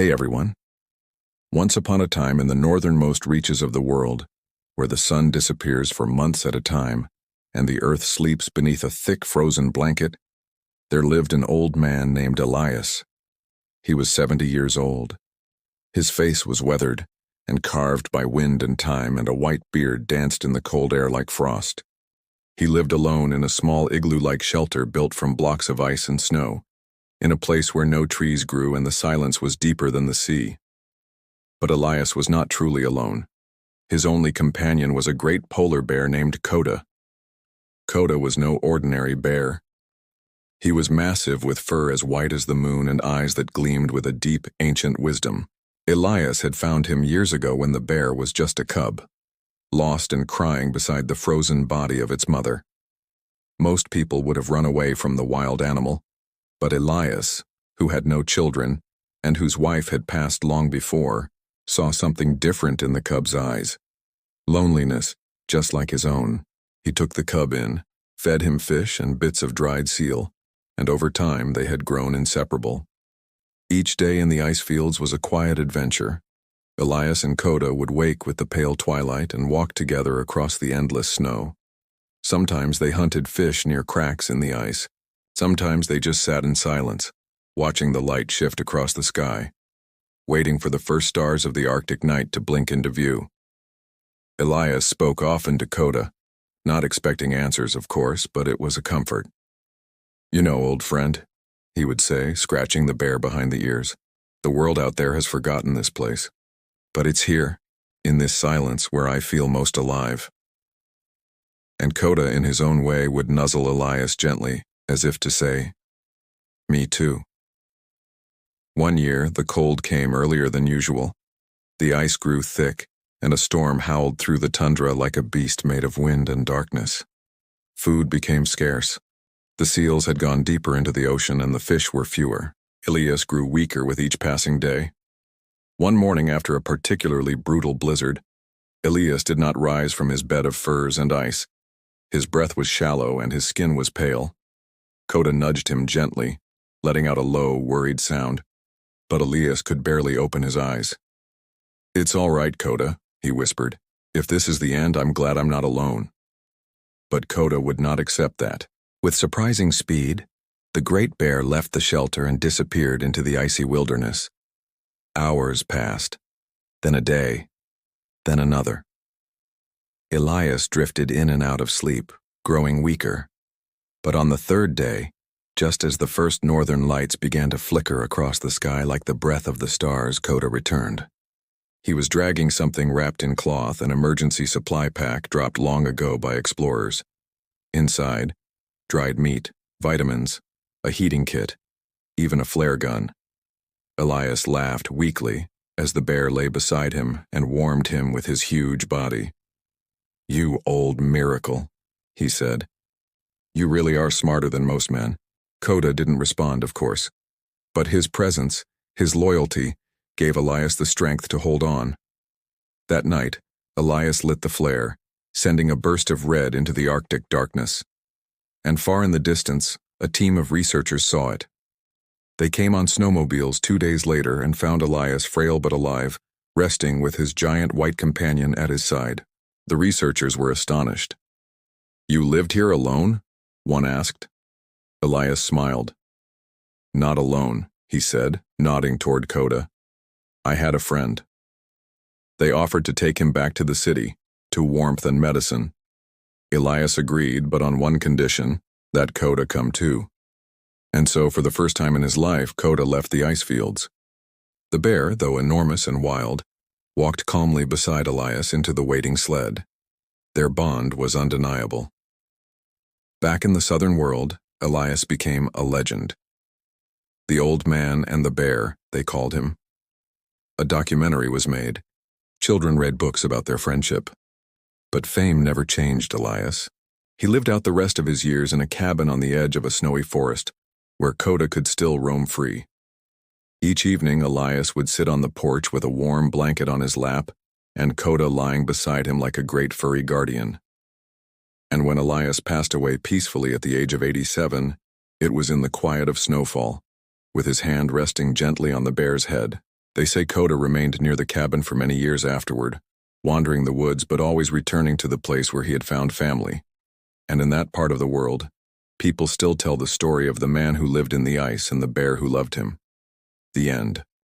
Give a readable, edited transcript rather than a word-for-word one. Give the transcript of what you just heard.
Hey everyone. Once upon a time in the northernmost reaches of the world, where the sun disappears for months at a time and the earth sleeps beneath a thick frozen blanket, there lived an old man named Elias. He was 70 years old. His face was weathered and carved by wind and time, and a white beard danced in the cold air like frost. He lived alone in a small igloo-like shelter built from blocks of ice and snow, in a place where no trees grew and the silence was deeper than the sea. But Elias was not truly alone. His only companion was a great polar bear named Coda. Coda was no ordinary bear. He was massive, with fur as white as the moon and eyes that gleamed with a deep, ancient wisdom. Elias had found him years ago when the bear was just a cub, lost and crying beside the frozen body of its mother. Most people would have run away from the wild animal, but Elias, who had no children and whose wife had passed long before, saw something different in the cub's eyes. Loneliness, just like his own. He took the cub in, fed him fish and bits of dried seal, and over time they had grown inseparable. Each day in the ice fields was a quiet adventure. Elias and Coda would wake with the pale twilight and walk together across the endless snow. Sometimes they hunted fish near cracks in the ice. Sometimes they just sat in silence, watching the light shift across the sky, waiting for the first stars of the Arctic night to blink into view. Elias spoke often to Coda, not expecting answers, of course, but it was a comfort. "You know, old friend," he would say, scratching the bear behind the ears, "the world out there has forgotten this place. But it's here, in this silence, where I feel most alive." And Coda, in his own way, would nuzzle Elias gently, as if to say, "Me too." One year, the cold came earlier than usual. The ice grew thick, and a storm howled through the tundra like a beast made of wind and darkness. Food became scarce. The seals had gone deeper into the ocean, and the fish were fewer. Elias grew weaker with each passing day. One morning, after a particularly brutal blizzard, Elias did not rise from his bed of furs and ice. His breath was shallow and his skin was pale. Coda nudged him gently, letting out a low, worried sound, but Elias could barely open his eyes. "It's all right, Coda," he whispered. "If this is the end, I'm glad I'm not alone." But Coda would not accept that. With surprising speed, the great bear left the shelter and disappeared into the icy wilderness. Hours passed, then a day, then another. Elias drifted in and out of sleep, growing weaker. But on the third day, just as the first northern lights began to flicker across the sky like the breath of the stars, Coda returned. He was dragging something wrapped in cloth, an emergency supply pack dropped long ago by explorers. Inside, dried meat, vitamins, a heating kit, even a flare gun. Elias laughed weakly as the bear lay beside him and warmed him with his huge body. "You old miracle," he said. "You really are smarter than most men." Coda didn't respond, of course, but his presence, his loyalty, gave Elias the strength to hold on. That night, Elias lit the flare, sending a burst of red into the Arctic darkness. And far in the distance, a team of researchers saw it. They came on snowmobiles 2 days later and found Elias, frail but alive, resting with his giant white companion at his side. The researchers were astonished. "You lived here alone?" one asked. Elias smiled. "Not alone," he said, nodding toward Coda. "I had a friend. They offered to take him back to the city, to warmth and medicine. Elias agreed, but on one condition, that Coda come too. And so, for the first time in his life, Coda left the ice fields. The bear, though enormous and wild, walked calmly beside Elias into the waiting sled. Their bond was undeniable. Back in the southern world, Elias became a legend. The Old Man and the Bear, they called him. A documentary was made. Children read books about their friendship. But fame never changed Elias. He lived out the rest of his years in a cabin on the edge of a snowy forest, where Coda could still roam free. Each evening, Elias would sit on the porch with a warm blanket on his lap, and Coda lying beside him like a great furry guardian. And when Elias passed away peacefully at the age of 87, it was in the quiet of snowfall, with his hand resting gently on the bear's head. They say Coda remained near the cabin for many years afterward, wandering the woods but always returning to the place where he had found family. And in that part of the world, people still tell the story of the man who lived in the ice and the bear who loved him. The end.